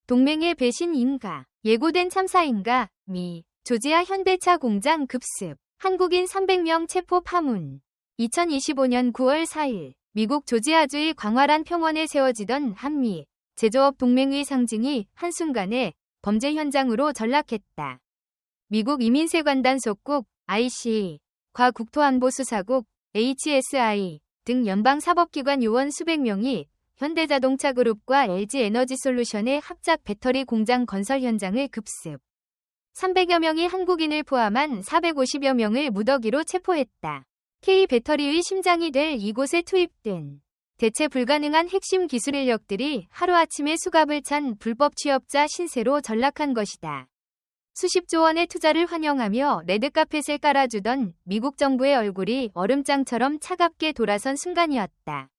동맹의 배신인가, 예고된 참사인가, 미, 조지아 현대차 공장 급습, 한국인 300명 체포 파문. 2025년 9월 4일, 미국 조지아주의 광활한 평원에 세워지던 한미 제조업 동맹의 상징이 한순간에 범죄 현장으로 전락했다. 미국 이민세관단 속국 ICA, 과 국토안보수사국 HSI 등 연방사법기관 요원 수백 명이 현대자동차그룹과 LG에너지솔루션의 합작 배터리 공장 건설 현장을 급습. 300여 명이 한국인을 포함한 450여 명을 무더기로 체포했다. K배터리의 심장이 될 이곳에 투입된 대체 불가능한 핵심 기술 인력들이 하루아침에 수갑을 찬 불법 취업자 신세로 전락한 것이다. 수십조 원의 투자를 환영하며 레드카펫을 깔아주던 미국 정부의 얼굴이 얼음장처럼 차갑게 돌아선 순간이었다.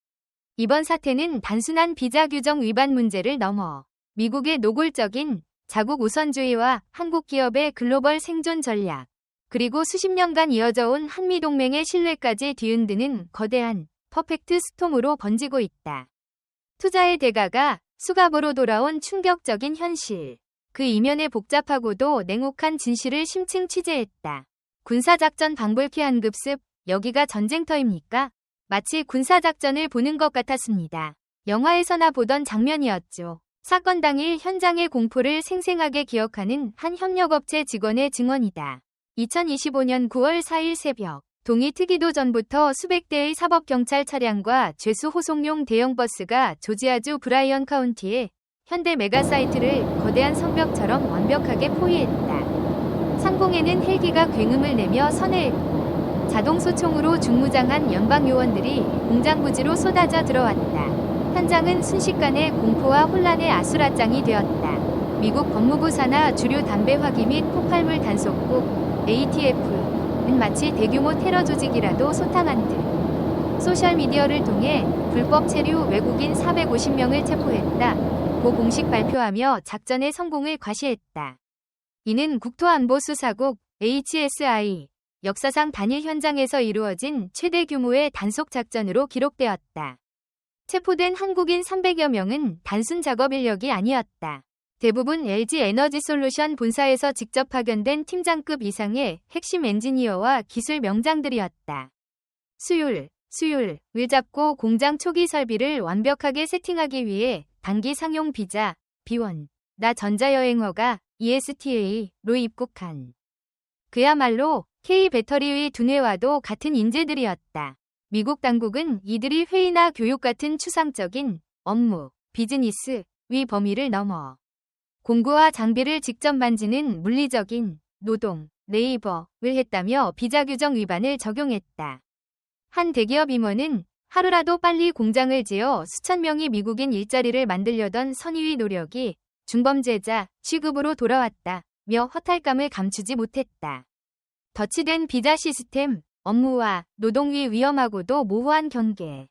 이번 사태는 단순한 비자 규정 위반 문제를 넘어 미국의 노골적인 자국 우선주의와 한국 기업의 글로벌 생존 전략, 그리고 수십 년간 이어져온 한미동맹의 신뢰까지 뒤흔드는 거대한 퍼펙트 스톰으로 번지고 있다. 투자의 대가가 수갑으로 돌아온 충격적인 현실. 그 이면의 복잡하고도 냉혹한 진실을 심층 취재했다. 군사작전 방불케 한 급습, 여기가 전쟁터입니까? 마치 군사작전을 보는 것 같았습니다. 영화에서나 보던 장면이었죠. 사건 당일 현장의 공포를 생생하게 기억하는 한 협력업체 직원의 증언이다. 2025년 9월 4일 새벽, 동이 트기도 전부터 수백 대의 사법경찰 차량과 죄수 호송용 대형 버스가 조지아주 브라이언 카운티의 현대 메가사이트를 거대한 성벽처럼 완벽하게 포위했다. 상공에는 헬기가 굉음을 내며 선회했고 자동소총으로 중무장한 연방요원들이 공장 부지로 쏟아져 들어왔다. 현장은 순식간에 공포와 혼란의 아수라장이 되었다. 미국 법무부 산하 주류 담배 화기 및 폭발물 단속국 ATF는 마치 대규모 테러 조직이라도 소탕한 듯 소셜미디어를 통해 불법 체류 외국인 450명을 체포했다. 고 공식 발표하며 작전의 성공을 과시했다. 이는 국토안보수사국 HSI 역사상 단일 현장에서 이루어진 최대 규모의 단속 작전으로 기록되었다. 체포된 한국인 300여 명은 단순 작업 인력이 아니었다. 대부분 LG에너지솔루션 본사에서 직접 파견된 팀장급 이상의 핵심 엔지니어와 기술 명장들이었다. 수율을 잡고 공장 초기 설비를 완벽하게 세팅하기 위해 단기 상용 비자, B1, 나 전자여행허가, ESTA로 입국한. 그야말로 K배터리의 두뇌와도 같은 인재들이었다. 미국 당국은 이들이 회의나 교육 같은 추상적인 업무, 비즈니스, 위 범위를 넘어 공구와 장비를 직접 만지는 물리적인 노동, 레이버를 했다며 비자 규정 위반을 적용했다. 한 대기업 임원은 하루라도 빨리 공장을 지어 수천 명의 미국인 일자리를 만들려던 선의의 노력이 중범죄자 취급으로 돌아왔다며 허탈감을 감추지 못했다. 덧치된 비자 시스템, 업무와 노동의 위험하고도 모호한 경계.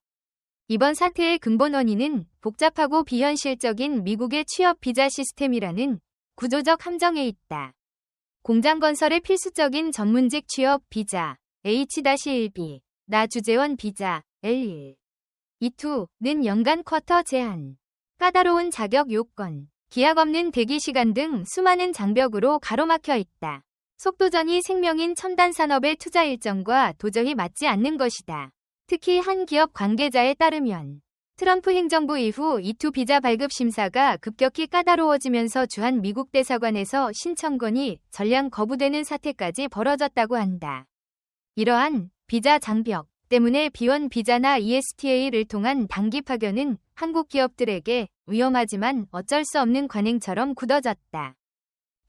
이번 사태의 근본 원인은 복잡하고 비현실적인 미국의 취업 비자 시스템이라는 구조적 함정에 있다. 공장 건설의 필수적인 전문직 취업 비자 H-1B, 나 주재원 비자 L1, E2는 연간 쿼터 제한, 까다로운 자격 요건, 기약 없는 대기 시간 등 수많은 장벽으로 가로막혀 있다. 속도전이 생명인 첨단 산업의 투자 일정과 도저히 맞지 않는 것이다. 특히 한 기업 관계자에 따르면 트럼프 행정부 이후 E2 비자 발급 심사가 급격히 까다로워지면서 주한 미국 대사관에서 신청건이 전량 거부되는 사태까지 벌어졌다고 한다. 이러한 비자 장벽 때문에 B1 비자나 ESTA를 통한 단기 파견은 한국 기업들에게 위험하지만 어쩔 수 없는 관행처럼 굳어졌다.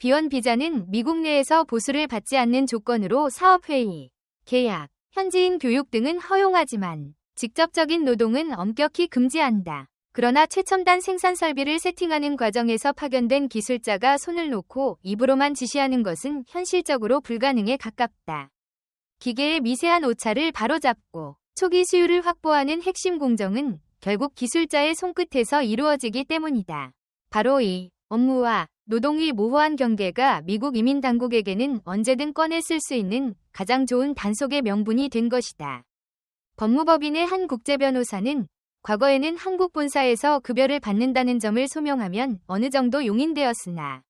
B1 비자는 미국 내에서 보수를 받지 않는 조건으로 사업회의, 계약, 현지인 교육 등은 허용하지만 직접적인 노동은 엄격히 금지한다. 그러나 최첨단 생산 설비를 세팅하는 과정에서 파견된 기술자가 손을 놓고 입으로만 지시하는 것은 현실적으로 불가능에 가깝다. 기계의 미세한 오차를 바로잡고 초기 수율을 확보하는 핵심 공정은 결국 기술자의 손끝에서 이루어지기 때문이다. 바로 이 업무와 노동의 모호한 경계가 미국 이민 당국에게는 언제든 꺼내 쓸 수 있는 가장 좋은 단속의 명분이 된 것이다. 법무법인의 한 국제 변호사는 과거에는 한국 본사에서 급여를 받는다는 점을 소명하면 어느 정도 용인되었으나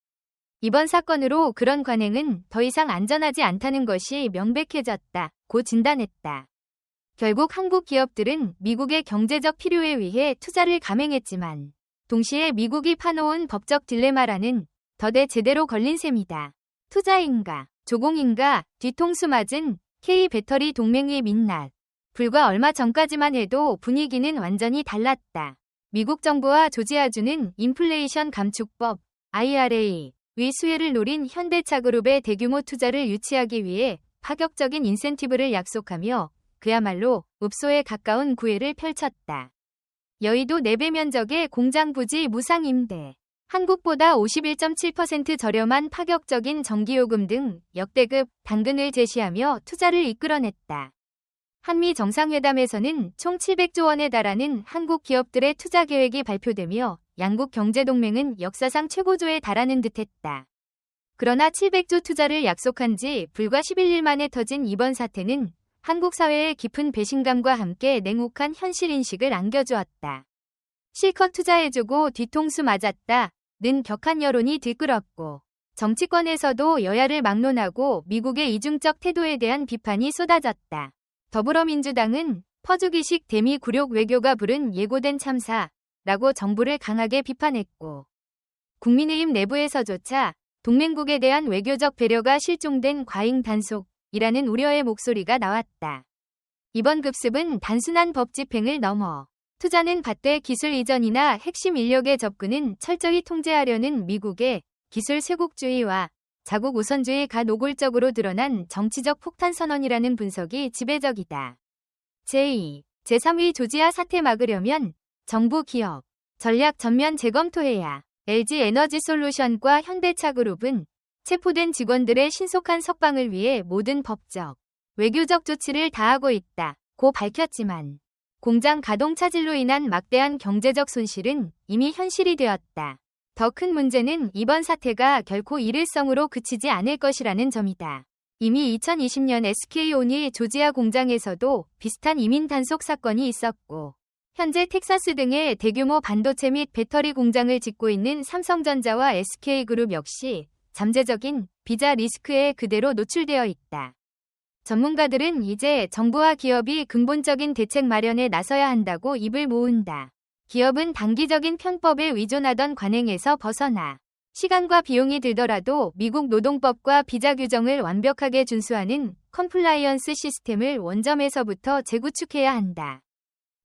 이번 사건으로 그런 관행은 더 이상 안전하지 않다는 것이 명백해졌다고 진단했다. 결국 한국 기업들은 미국의 경제적 필요에 의해 투자를 감행했지만 동시에 미국이 파놓은 법적 딜레마라는 덫에 제대로 걸린 셈이다. 투자인가, 조공인가, 뒤통수 맞은 K배터리 동맹의 민낯. 불과 얼마 전까지만 해도 분위기는 완전히 달랐다. 미국 정부와 조지아주는 인플레이션 감축법 IRA 의 수혜를 노린 현대차그룹의 대규모 투자를 유치하기 위해 파격적인 인센티브를 약속하며 그야말로 읍소에 가까운 구애를 펼쳤다. 여의도 4배 면적의 공장 부지 무상 임대, 한국보다 51.7% 저렴한 파격적인 전기요금 등 역대급 당근을 제시하며 투자를 이끌어냈다. 한미 정상회담에서는 총 700조 원에 달하는 한국 기업들의 투자 계획이 발표되며 양국 경제동맹은 역사상 최고조에 달하는 듯했다. 그러나 700조 투자를 약속한 지 불과 11일 만에 터진 이번 사태는 한국 사회의 깊은 배신감과 함께 냉혹한 현실인식을 안겨주었다. 실컷 투자해주고 뒤통수 맞았다는 격한 여론이 들끓었고 정치권에서도 여야를 막론하고 미국의 이중적 태도에 대한 비판이 쏟아졌다. 더불어민주당은 퍼주기식 대미 굴욕 외교가 부른 예고된 참사라고 정부를 강하게 비판했고 국민의힘 내부에서조차 동맹국에 대한 외교적 배려가 실종된 과잉 단속이라는 우려의 목소리가 나왔다. 이번 급습은 단순한 법 집행을 넘어 투자는 받되 기술 이전이나 핵심 인력의 접근은 철저히 통제하려는 미국의 기술 쇄국주의와 자국 우선주의가 노골적으로 드러난 정치적 폭탄 선언이라는 분석이 지배적이다. 제2, 제3위 조지아 사태 막으려면 정부 기업 전략 전면 재검토해야. LG에너지솔루션과 현대차그룹은 체포된 직원들의 신속한 석방을 위해 모든 법적, 외교적 조치를 다하고 있다고 밝혔지만 공장 가동 차질로 인한 막대한 경제적 손실은 이미 현실이 되었다. 더 큰 문제는 이번 사태가 결코 일회성으로 그치지 않을 것이라는 점이다. 이미 2020년 SK온이 조지아 공장에서도 비슷한 이민 단속 사건이 있었고 현재 텍사스 등의 대규모 반도체 및 배터리 공장을 짓고 있는 삼성전자와 SK그룹 역시 잠재적인 비자 리스크에 그대로 노출되어 있다. 전문가들은 이제 정부와 기업이 근본적인 대책 마련에 나서야 한다고 입을 모은다. 기업은 단기적인 편법에 의존하던 관행에서 벗어나 시간과 비용이 들더라도 미국 노동법과 비자 규정을 완벽하게 준수하는 컴플라이언스 시스템을 원점에서부터 재구축해야 한다.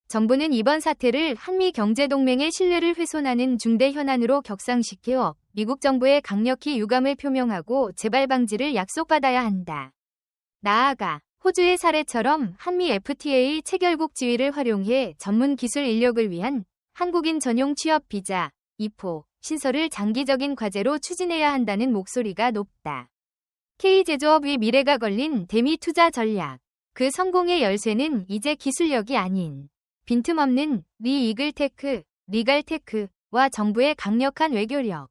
정부는 이번 사태를 한미 경제동맹의 신뢰를 훼손하는 중대 현안으로 격상시켜 미국 정부에 강력히 유감을 표명하고 재발 방지를 약속받아야 한다. 나아가 호주의 사례처럼 한미 FTA 체결국 지위를 활용해 전문 기술 인력을 위한 한국인 전용 취업 비자, 이포, 신설을 장기적인 과제로 추진해야 한다는 목소리가 높다. K제조업의 미래가 걸린 대미 투자 전략. 그 성공의 열쇠는 이제 기술력이 아닌 빈틈없는 리이글테크, 리갈테크와 정부의 강력한 외교력,